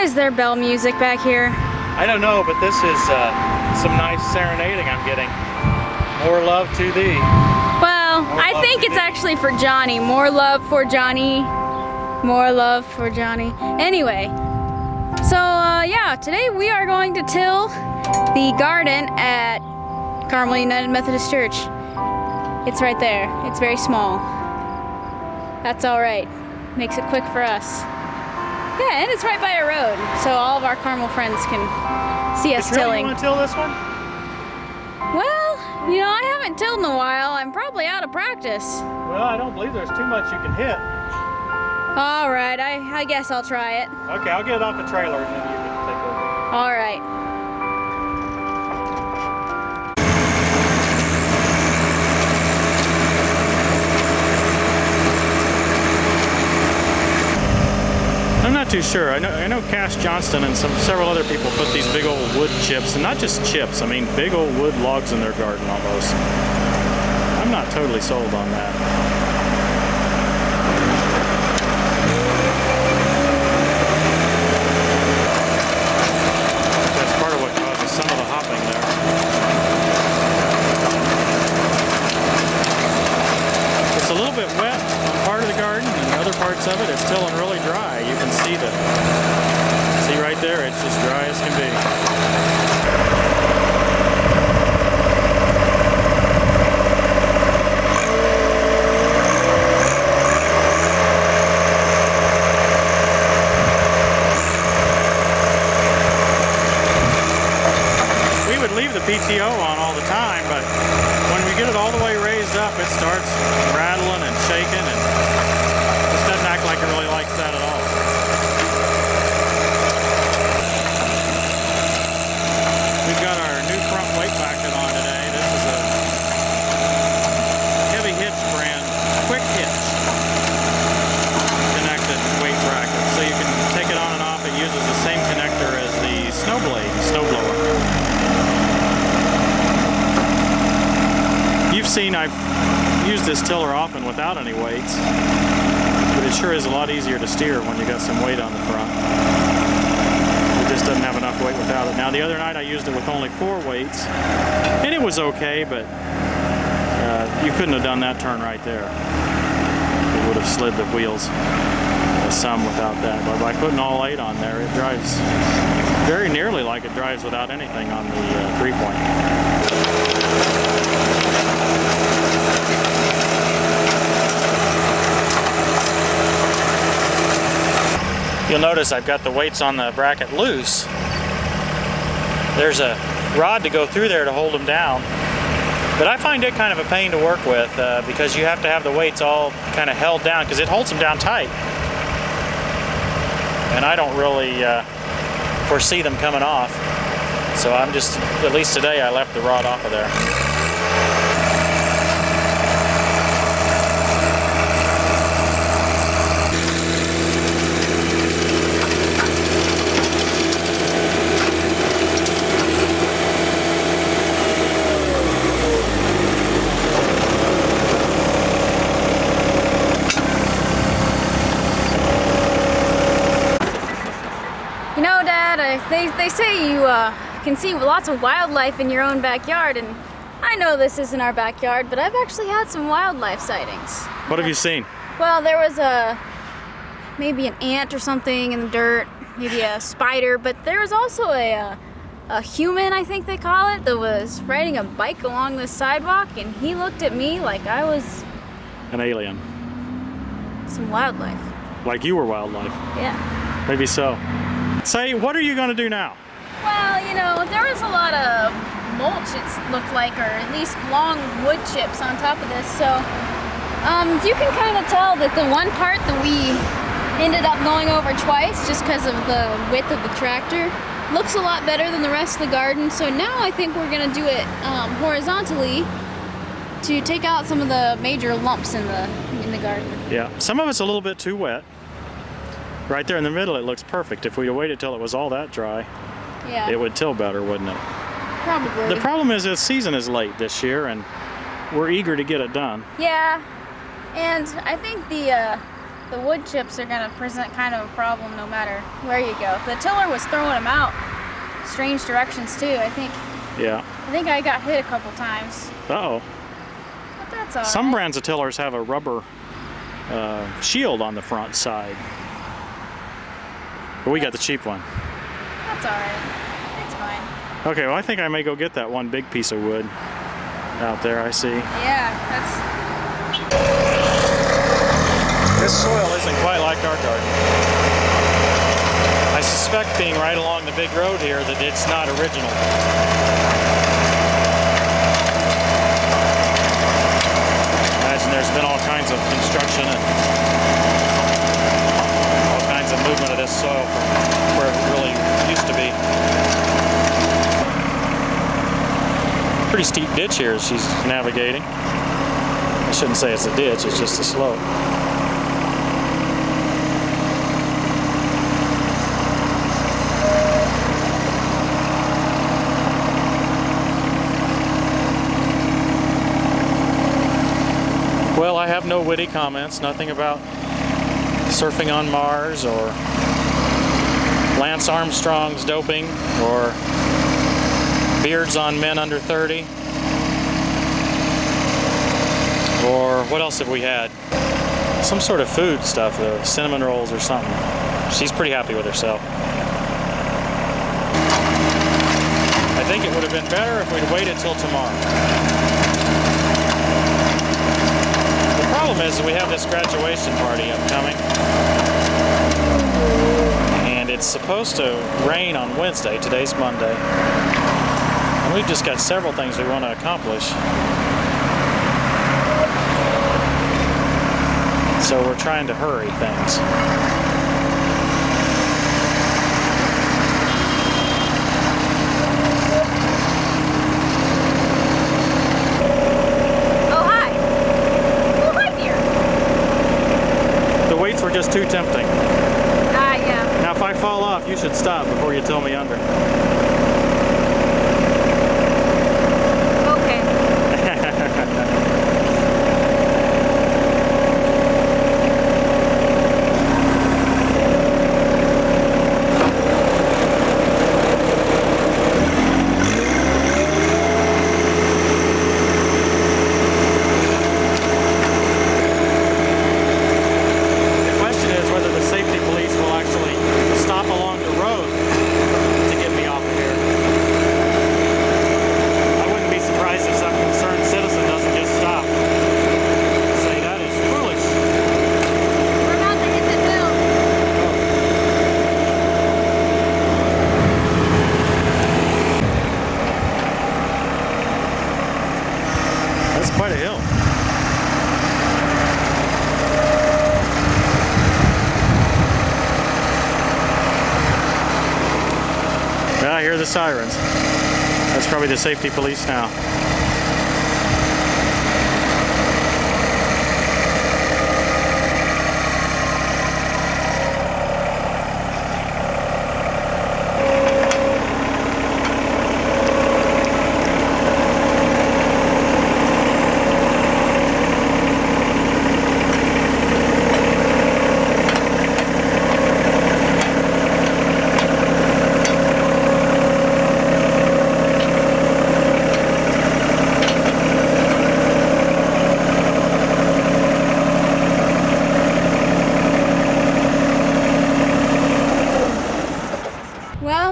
is there bell music back here? I don't know, but this is some nice serenading I'm getting. More love to thee. Well, I think it's actually for Johnny. More love for Johnny. More love for Johnny. Anyway, so yeah, today we are going to till the garden at Carmel United Methodist Church. It's right there. It's very small. That's all right. Makes it quick for us. Yeah, and it's right by a road, so all of our Carmel friends can see us tilling. You want to till this one? Well, you know, I haven't tilled in a while. I'm probably out of practice. Well, I don't believe there's too much you can hit. All right, I guess I'll try it. Okay, I'll get it off the trailer and then you can take over. All right. I'm not too sure. I know Cash Johnston and several other people put these big old wood chips, and not just chips, I mean big old wood logs in their garden almost. I'm not totally sold on that. That's part of what causes some of the hopping there. It's a little bit wet on part of the garden, and other parts of it, it's still really dry. You can see right there, it's just dry as can be. We would leave the PTO on all the time, but when we get it all the way raised up, it starts rattling and shaking, and just doesn't act like it really likes that at all. We've got our new front weight bracket on today. This is a Heavy Hitch brand, quick hitch connected weight bracket. So you can take it on and off. It uses the same connector as the snowblower. You've seen I've used this tiller often without any weights, but it sure is a lot easier to steer when you got some weight on the front. It just doesn't have enough weight without it. Now the other night I used it with only 4 weights, and it was okay, but you couldn't have done that turn right there. It would have slid the wheels some without that. But by putting all 8 on there, it drives very nearly like it drives without anything on the 3-point. You'll notice I've got the weights on the bracket loose. There's a rod to go through there to hold them down. But I find it kind of a pain to work with because you have to have the weights all kind of held down because it holds them down tight. And I don't really foresee them coming off. So I'm just, at least today, I left the rod off of there. They say you can see lots of wildlife in your own backyard, and I know this isn't our backyard, but I've actually had some wildlife sightings. What have you seen? Well, there was maybe an ant or something in the dirt, maybe a spider, but there was also a human, I think they call it, that was riding a bike along the sidewalk, and he looked at me like I was an alien. Some wildlife. Like you were wildlife? Yeah. Maybe so. Say, what are you going to do now? Well, you know, there was a lot of mulch, it looked like, or at least long wood chips on top of this, so you can kind of tell that the one part that we ended up going over twice just because of the width of the tractor looks a lot better than the rest of the garden. So now I think we're going to do it horizontally to take out some of the major lumps in the garden. Yeah, some of it's a little bit too wet. Right there in the middle, it looks perfect. If we waited till it was all that dry, yeah, it would till better, wouldn't it? Probably. The problem is the season is late this year, and we're eager to get it done. Yeah, and I think the the wood chips are gonna present kind of a problem no matter where you go. The tiller was throwing them out strange directions too. I think I got hit a couple times. Uh-oh. But that's all right. Some brands of tillers have a rubber shield on the front side. But we got the cheap one. That's all right. It's fine. Okay, well I think I may go get that one big piece of wood out there, I see. Yeah, that's... This soil isn't quite like our garden. I suspect being right along the big road here that it's not original. Imagine there's been all kinds of construction and all kinds of movement of this soil from where it really used to be. Pretty steep ditch here as she's navigating. I shouldn't say it's a ditch, it's just a slope. Well, I have no witty comments, nothing about surfing on Mars or Lance Armstrong's doping or beards on men under 30. Or what else have we had? Some sort of food stuff though, cinnamon rolls or something. She's pretty happy with herself. I think it would have been better if we'd waited till tomorrow. The problem is that we have this graduation party upcoming, and it's supposed to rain on Wednesday. Today's Monday, and we've just got several things we want to accomplish. So we're trying to hurry things. Just too tempting. Yeah. Now if I fall off, you should stop before you tell me under. Okay. Quite a hill. I hear the sirens. That's probably the safety police now.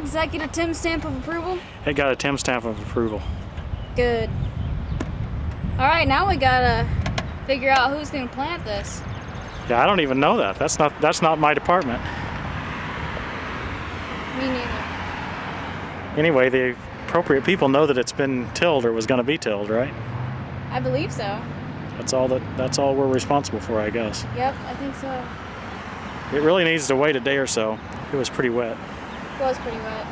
Does that get a Tim stamp of approval? It got a Tim stamp of approval. Good. All right, now we gotta figure out who's gonna plant this. Yeah, I don't even know that. That's not my department. Me neither. Anyway, the appropriate people know that it's been tilled or was going to be tilled, right? I believe so. That's all we're responsible for, I guess. Yep, I think so. It really needs to wait a day or so. It was pretty wet. It was pretty wet.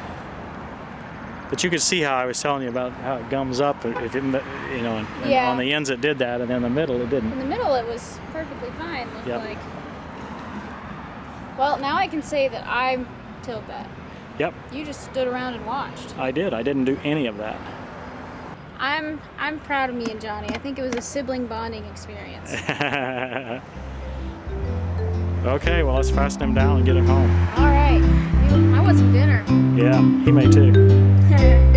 But you could see how I was telling you about how it gums up if it, you know, and yeah. On the ends it did that, and in the middle it didn't. In the middle it was perfectly fine, looked Yep. like. Well, now I can say that I tilled that. Yep. You just stood around and watched. I did. I didn't do any of that. I'm proud of me and Johnny. I think it was a sibling bonding experience. Okay, well let's fasten him down and get him home. All right. I want some dinner. Yeah, he may too.